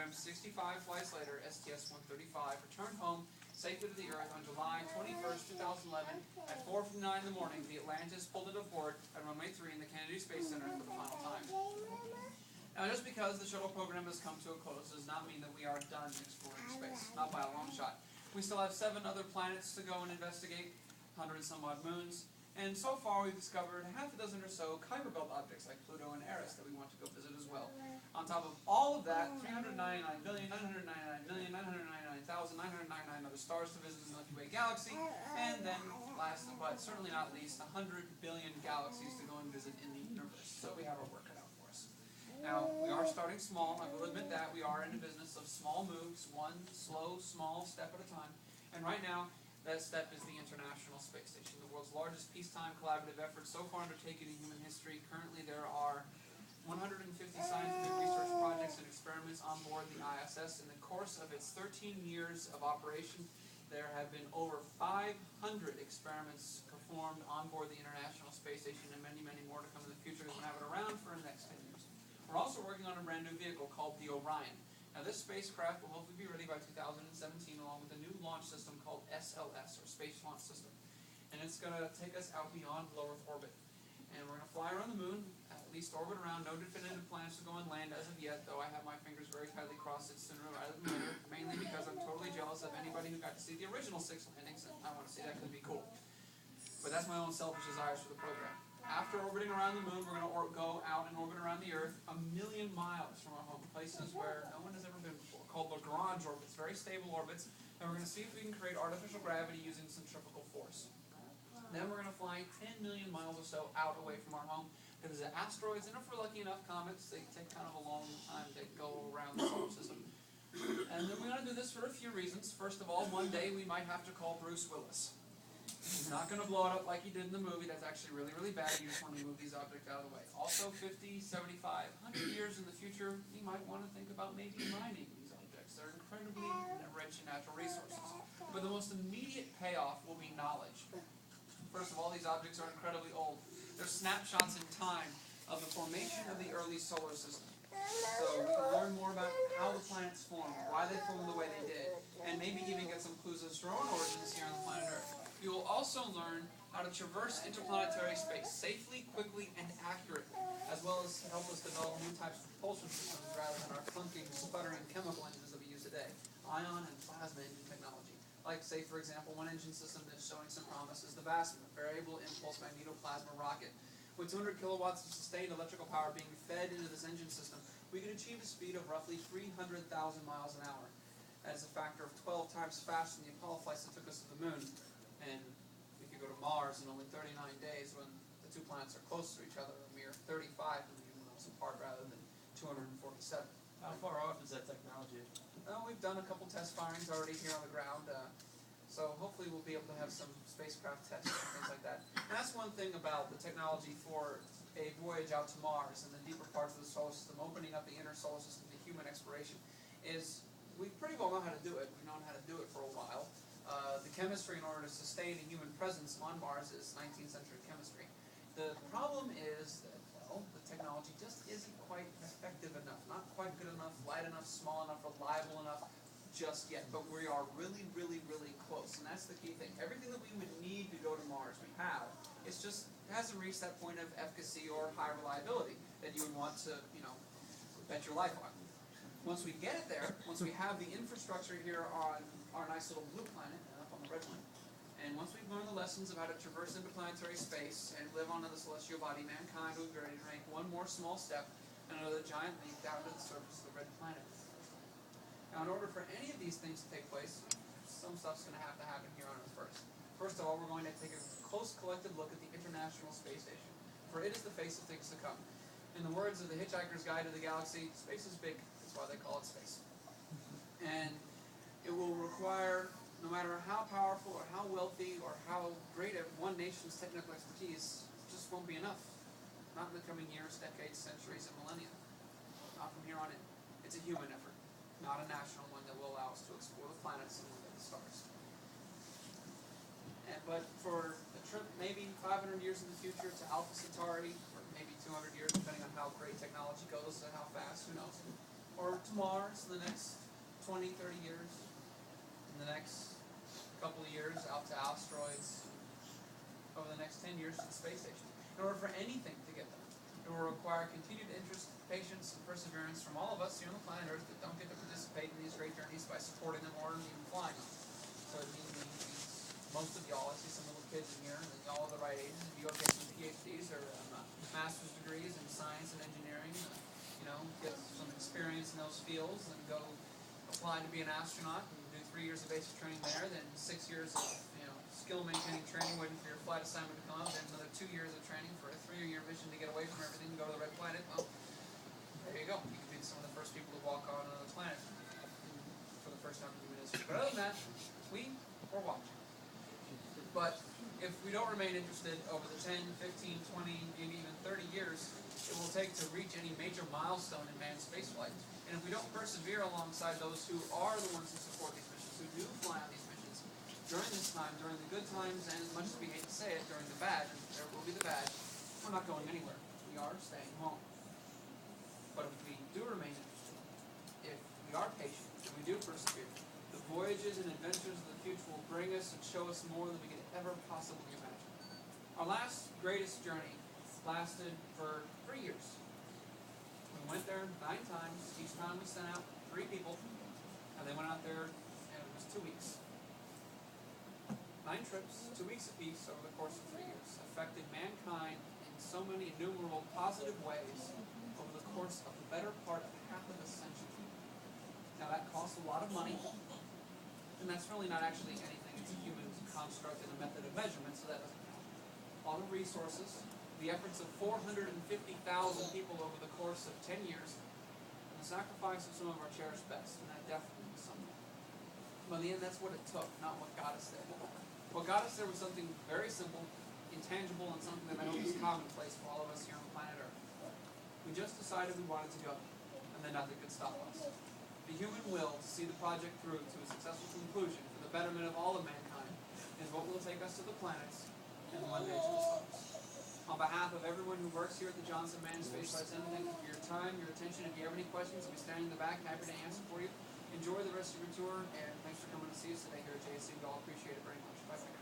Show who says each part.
Speaker 1: program, 65 flights later, STS-135 returned home safely to the Earth on July 21st, 2011 at 4:59 in the morning. The Atlantis pulled it aboard at runway 3 in the Kennedy Space Center for the final time. Now, just because the shuttle program has come to a close does not mean that we are done exploring space, not by a long shot. We still have 7 other planets to go and investigate, 100 and some odd moons, and so far we've discovered half a dozen or so Kuiper Belt objects like Pluto and Eris that we want to go visit as well. On top of all of that, 399,999,999,999 other stars to visit in the Milky Way galaxy, and then last but certainly not least, 100 billion galaxies to go and visit in the universe. So we have our work cut out for us. Now, we are starting small. I will admit that. We are in the business of small moves, one slow, small step at a time. And right now, that step is the International Space Station, the world's largest peacetime collaborative effort so far undertaken in human history. Currently, there are 150 scientific research projects and experiments on board the ISS. In the course of its 13 years of operation, there have been over 500 experiments performed on board the International Space Station, and many, many more to come in the future. We're going to have it around for the next 10 years. We're also working on a brand new vehicle called the Orion. Now, this spacecraft will hopefully be ready by 2017, along with a new launch system called SLS, or Space Launch System. And it's going to take us out beyond low Earth orbit. And we're going to fly around the moon, at least orbit around. No definitive plans to go and land as of yet, though I have my fingers very tightly crossed it sooner rather than later, mainly because I'm totally jealous of anybody who got to see the original 6 landings, and I want to see that because it'd be cool. But that's my own selfish desires for the program. After orbiting around the moon, we're going to go out and orbit around the Earth 1,000,000 miles from our home, places where no one has ever been before, called Lagrange orbits, very stable orbits, and we're going to see if we can create artificial gravity using centrifugal force. Then we're going to fly 10 million miles or so out away from our home to visit asteroids, and if we're lucky enough, comets. They take kind of a long time to go around the solar system. And then we're going to do this for a few reasons. First of all, one day we might have to call Bruce Willis. He's not going to blow it up like he did in the movie. That's actually really, really bad. You just want to move these objects out of the way. Also, 50, 75, 100 years in the future, you might want to think about maybe mining these objects. They're incredibly rich in natural resources. But the most immediate payoff will be knowledge. First of all, these objects are incredibly old. They're snapshots in time of the formation of the early solar system. So we can learn more about how the planets formed, why they formed the way they did, and maybe even get some clues as to our own origins here on the planet Earth. You will also learn how to traverse interplanetary space safely, quickly, and accurately, as well as help us develop new types of propulsion systems rather than our clunking, sputtering chemical engines that we use today, ion and plasma engine technology. Like, say, for example, one engine system that's showing some promise is the VASM, a variable impulse magnetoplasma rocket. With 200 kilowatts of sustained electrical power being fed into this engine system, we can achieve a speed of roughly 300,000 miles an hour. That is a factor of 12 times faster than the Apollo flights that took us to the moon. And we could go to Mars in only 39 days when the 2 planets are close to each other, a mere 35 million miles apart rather than 247.
Speaker 2: How far off is that technology?
Speaker 1: Well, we've done a couple test firings already here on the ground. So hopefully we'll be able to have some spacecraft tests and things like that. And that's one thing about the technology for a voyage out to Mars and the deeper parts of the solar system, opening up the inner solar system to human exploration, is we pretty well know how to do it. We've known how to do it for a while. The chemistry in order to sustain a human presence on Mars is 19th century chemistry. The problem is that, well, the technology just isn't quite effective enough, not quite good enough, light enough, small enough, reliable enough, just yet, but we are really, really, really close, and that's the key thing. Everything that we would need to go to Mars, we have. It's just, it hasn't reached that point of efficacy or high reliability that you would want to, bet your life on. Once we get it there, once we have the infrastructure here on our nice little blue planet, up on the red one, and once we've learned the lessons of how to traverse interplanetary space and live on the celestial body, mankind will be ready to make one more small step and another giant leap down to the surface of the red planet. Now, in order for any of these things to take place, some stuff's going to happen here on Earth first. First of all, we're going to take a close collective look at the International Space Station, for it is the face of things to come. In the words of the Hitchhiker's Guide to the Galaxy, space is big, that's why they call it space. And it will require, no matter how powerful or how wealthy or how great one nation's technical expertise, just won't be enough. Not in the coming years, decades, centuries, and millennia. Not from here on in. It's a human effort, not a national one that will allow us to explore the planets and look at the stars. But for a trip maybe 500 years in the future to Alpha Centauri, or maybe 200 years, depending on how great technology goes and how fast, who knows. or to Mars in the next 20, 30 years, in the next couple of years out to asteroids, over the next 10 years to the space station. In order for anything to get there, it will require continued interest, patience, and perseverance from all of us here on the planet Earth that don't get to participate in these great journeys by supporting them or even flying them. So it means most of y'all, I see some little kids in here, and y'all are the right ages. If you go get some PhDs or master's degrees in science and engineering, get some experience in those fields, and go apply to be an astronaut and do 3 years of basic training there, then 6 years of skill maintaining training waiting for your flight assignment to come up, then another 2 years of training for a 3-year mission to get away from everything and go to the red planet. Well, there you go. You can be some of the first people to walk on another planet for the first time in human history. But other than that, we were watching. But if we don't remain interested over the 10, 15, 20, maybe even 30 years it will take to reach any major milestone in manned spaceflight, and if we don't persevere alongside those who are the ones who support these missions, who do fly on these missions, during this time, during the good times, and as much as we hate to say it, during the bad, and there will be the bad, we're not going anywhere. We are staying home. But if we do remain interested, if we are patient, and we do persevere, the voyages and adventures of the future will bring us and show us more than we could ever possibly imagine. Our last greatest journey lasted for 3 years. We went there 9 times. Each time we sent out 3 people, and they went out there, and it was 2 weeks. 9 trips, 2 weeks apiece over the course of 3 years, affected mankind in so many innumerable positive ways over the course of the better part of half of a century. Now that costs a lot of money, and that's really not actually anything. It's a human construct and a method of measurement, so that doesn't count. A lot of resources, the efforts of 450,000 people over the course of 10 years, and the sacrifice of some of our cherished best, and that definitely was something. But in the end, that's what it took, not what got us there. What got us there was something very simple, intangible, and something that I hope is commonplace for all of us here on planet Earth. We just decided we wanted to go, and then nothing could stop us. The human will to see the project through to a successful conclusion for the betterment of all of mankind is what will take us to the planets and one day to the stars. On behalf of everyone who works here at the Johnson Manned Space Flight Center, thank you for your time, your attention. If you have any questions, I'll be standing in the back, happy to answer for you. Enjoy the rest of your tour, and thanks for coming to see us today here at JSC. We all appreciate it very much. Bye-bye.